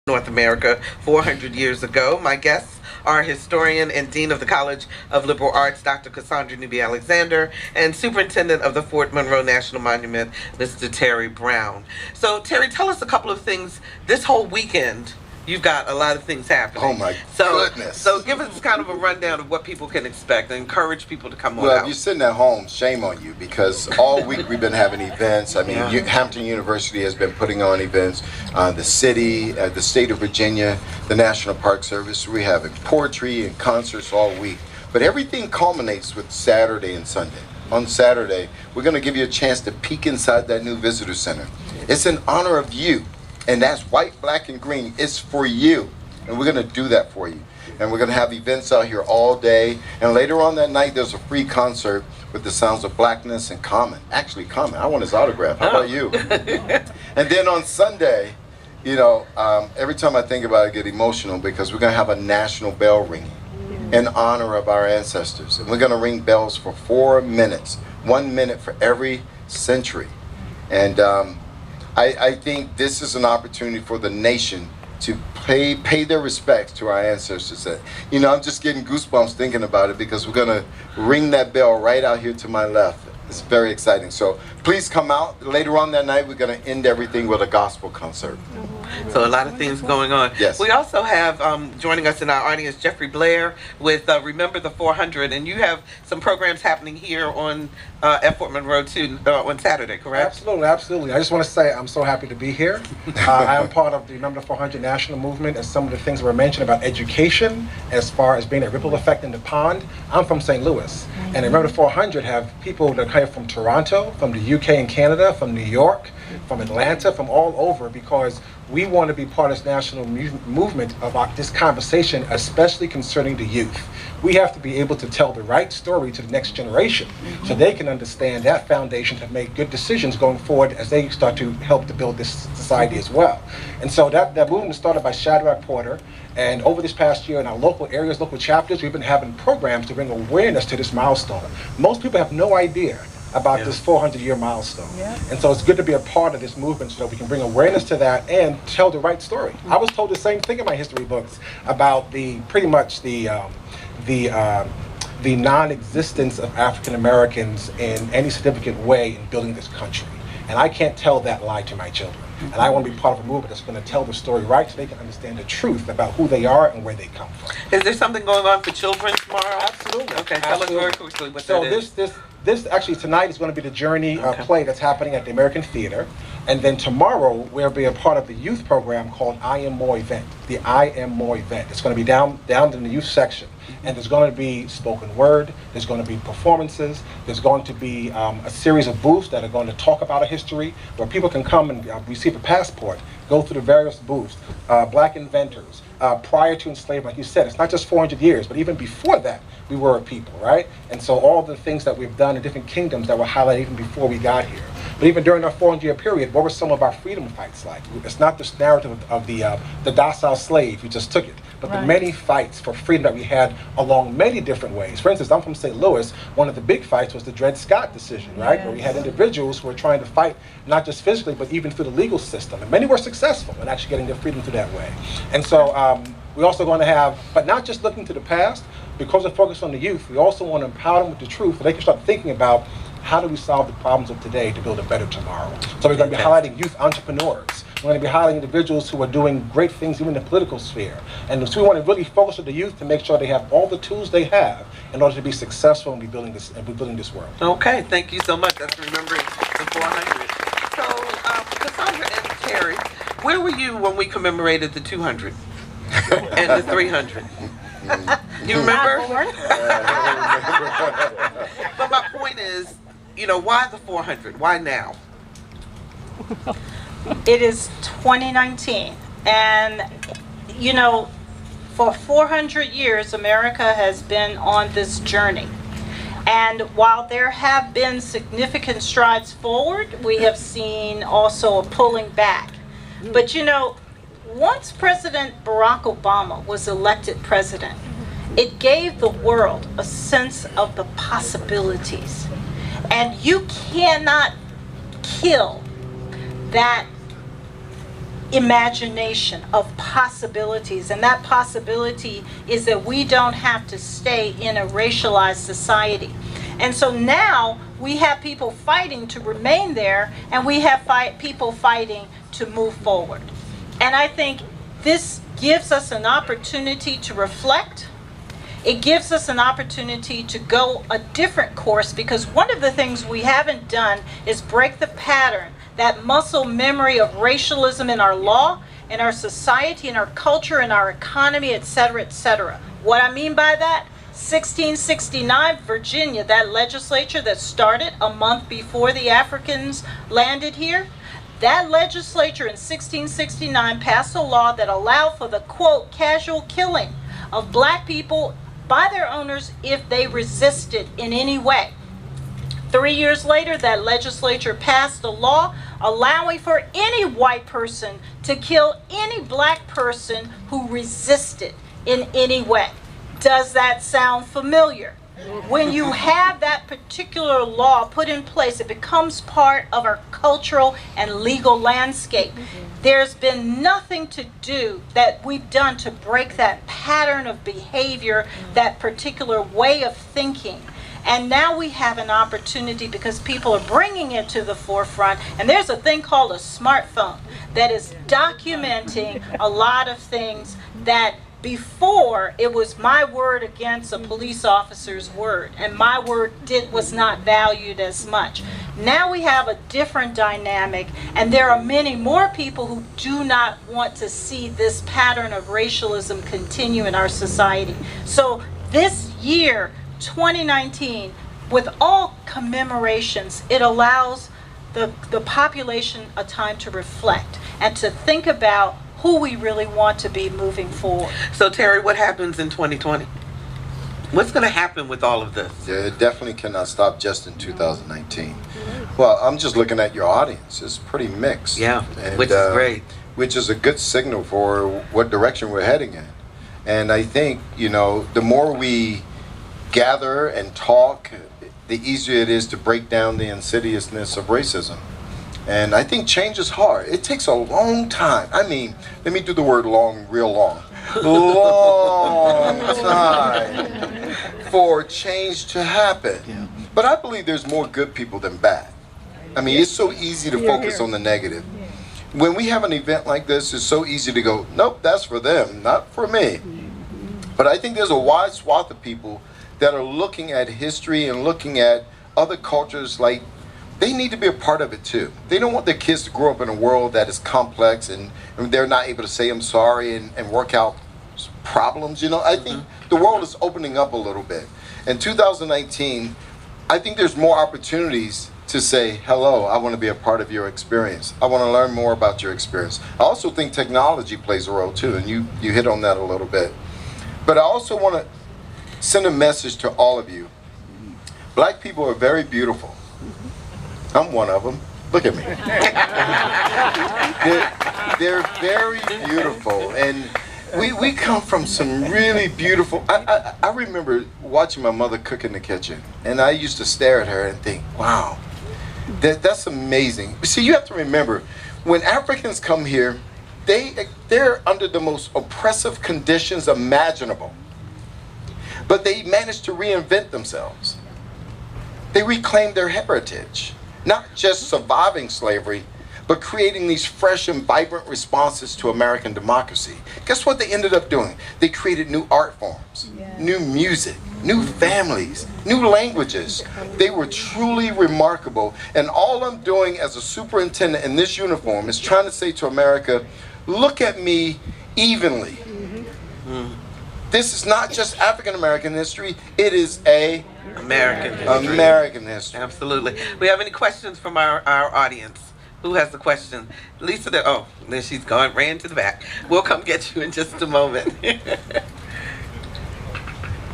North America 400 years ago. My guests are historian and dean of the College of Liberal Arts, Dr. Cassandra Newby Alexander, and superintendent of the Fort Monroe National Monument, Mr. Terry Brown. So, Terry, tell us a couple of things this whole weekend. You've got a lot of things happening. Oh my goodness. So give us kind of a rundown of what people can expect and encourage people to come on Well, out. if you're sitting at home, shame on you, because all week we've been having events. I mean, Hampton University has been putting on events. The city, the state of Virginia, the National Park Service. We're having poetry and concerts all week. But everything culminates with Saturday and Sunday. On Saturday, we're going to give you a chance to peek inside that new visitor center. It's in honor of you. And that's white, black, and green. It's for you. And we're going to do that for you. And we're going to have events out here all day. And later on that night, there's a free concert with the sounds of blackness and Common. Actually, Common. I want his autograph. How about you? And then on Sunday, every time I think about it, I get emotional because we're going to have a national bell ringing in honor of our ancestors. And we're going to ring bells for 4 minutes. 1 minute for every century. And I think this is an opportunity for the nation to pay their respects to our ancestors. I'm just getting goosebumps thinking about it because we're going to ring that bell right out here to my left. It's very exciting. So please come out. Later on that night, we're going to end everything with a gospel concert. So a lot of things going on. Yes. We also have joining us in our audience, Jeffrey Blair with Remember the 400, and you have some programs happening here on at Fort Monroe too on Saturday, correct? Absolutely. I just want to say I'm so happy to be here. I am part of the Remember the 400 national movement, and some of the things that were mentioned about education as far as being a ripple effect in the pond. I'm from St. Louis, and Remember the 400 have people that come from Toronto, from the UK and Canada, from New York, from Atlanta, from all over, because we want to be part of this national movement of this conversation, especially concerning the youth. We have to be able to tell the right story to the next generation so they can understand that foundation to make good decisions going forward as they start to help to build this society as well. And so that movement started by Shadrach Porter, and over this past year in our local areas, local chapters, we've been having programs to bring awareness to this milestone. Most people have no idea about this 400-year milestone. And so it's good to be a part of this movement so that we can bring awareness to that and tell the right story. I was told the same thing in my history books about the non-existence of African Americans in any significant way in building this country. And I can't tell that lie to my children. And I want to be part of a movement that's going to tell the story right so they can understand the truth about who they are and where they come from. Is there something going on for children tomorrow? Absolutely. Okay, tell us very quickly what so that is. This actually tonight is going to be the Journey play that's happening at the American Theater. And then tomorrow we'll be a part of the youth program called I Am More event, the I Am More event. It's going to be down in the youth section. And there's going to be spoken word, there's going to be performances, there's going to be a series of booths that are going to talk about a history where people can come and receive a passport, go through the various booths, black inventors, prior to enslavement. Like you said, it's not just 400 years, but even before that, we were a people, right? And so all the things that we've done in different kingdoms that were highlighted even before we got here. But even during our 400-year period, what were some of our freedom fights like? It's not this narrative of the docile slave who just took it, but the many fights for freedom that we had along many different ways. For instance, I'm from St. Louis. One of the big fights was the Dred Scott decision, right? Where we had individuals who were trying to fight, not just physically, but even through the legal system. And many were successful in actually getting their freedom through that way. And so we're also going to have, but not just looking to the past, because we're focused on the youth, we also want to empower them with the truth so they can start thinking about how do we solve the problems of today to build a better tomorrow. So we're going to be highlighting youth entrepreneurs. We're going to be highlighting individuals who are doing great things even in the political sphere. And so we want to really focus on the youth to make sure they have all the tools they have in order to be successful in rebuilding this world. Okay, thank you so much. That's Remembering the 400. So, Cassandra and Terry, where were you when we commemorated the 200 and the 300? You remember? But my point is, why the 400? Why now? It is 2019, and for 400 years America has been on this journey, and while there have been significant strides forward, we have seen also a pulling back. But once President Barack Obama was elected president, it gave the world a sense of the possibilities, and you cannot kill that imagination of possibilities, and that possibility is that we don't have to stay in a racialized society. And so now we have people fighting to remain there, and we have people fighting to move forward. And I think this gives us an opportunity to reflect. It gives us an opportunity to go a different course, because one of the things we haven't done is break the pattern, that muscle memory of racialism in our law, in our society, in our culture, in our economy, etc., etc. What I mean by that, 1669, Virginia, that legislature that started a month before the Africans landed here, that legislature in 1669 passed a law that allowed for the, quote, casual killing of black people by their owners if they resisted in any way. 3 years later, that legislature passed a law allowing for any white person to kill any black person who resisted in any way. Does that sound familiar? When you have that particular law put in place, it becomes part of our cultural and legal landscape. There's been nothing to do that we've done to break that pattern of behavior, that particular way of thinking. And now we have an opportunity, because people are bringing it to the forefront. And there's a thing called a smartphone that is documenting a lot of things that before it was my word against a police officer's word, and my word was not valued as much. Now we have a different dynamic, and there are many more people who do not want to see this pattern of racialism continue in our society. So this year, 2019, with all commemorations, it allows the population a time to reflect and to think about who we really want to be moving forward. So Terry, what happens in 2020? What's going to happen with all of this? Yeah, it definitely cannot stop just in 2019. Well, I'm just looking at your audience. It's pretty mixed. Yeah, and, which is great. Which is a good signal for what direction we're heading in. And I think, you know, the more we gather and talk, the easier it is to break down the insidiousness of racism. And I think change is hard. It takes a long time. I mean, let me do the word long, real long. Long time for change to happen. Yeah. But I believe there's more good people than bad. I mean, it's so easy to focus on the negative. When we have an event like this, it's so easy to go, nope, that's for them, not for me. But I think there's a wide swath of people that are looking at history and looking at other cultures like they need to be a part of it too. They don't want their kids to grow up in a world that is complex and they're not able to say I'm sorry and work out problems. You know, I think the world is opening up a little bit. In 2019, I think there's more opportunities to say, hello, I want to be a part of your experience. I want to learn more about your experience. I also think technology plays a role too, and you hit on that a little bit. But I also want to send a message to all of you. Black people are very beautiful. I'm one of them. Look at me. They're very beautiful, and we come from some really beautiful. I remember watching my mother cook in the kitchen, and I used to stare at her and think, wow, that's amazing. See, you have to remember, when Africans come here, they're under the most oppressive conditions imaginable, but they managed to reinvent themselves. They reclaimed their heritage. Not just surviving slavery, but creating these fresh and vibrant responses to American democracy. Guess what they ended up doing? They created new art forms, new music, new families, new languages. They were truly remarkable. And all I'm doing as a superintendent in this uniform is trying to say to America, look at me evenly. This is not just African American history, it is American history. Absolutely. We have any questions from our audience? Who has the question? Lisa, there she's gone, ran to the back. We'll come get you in just a moment.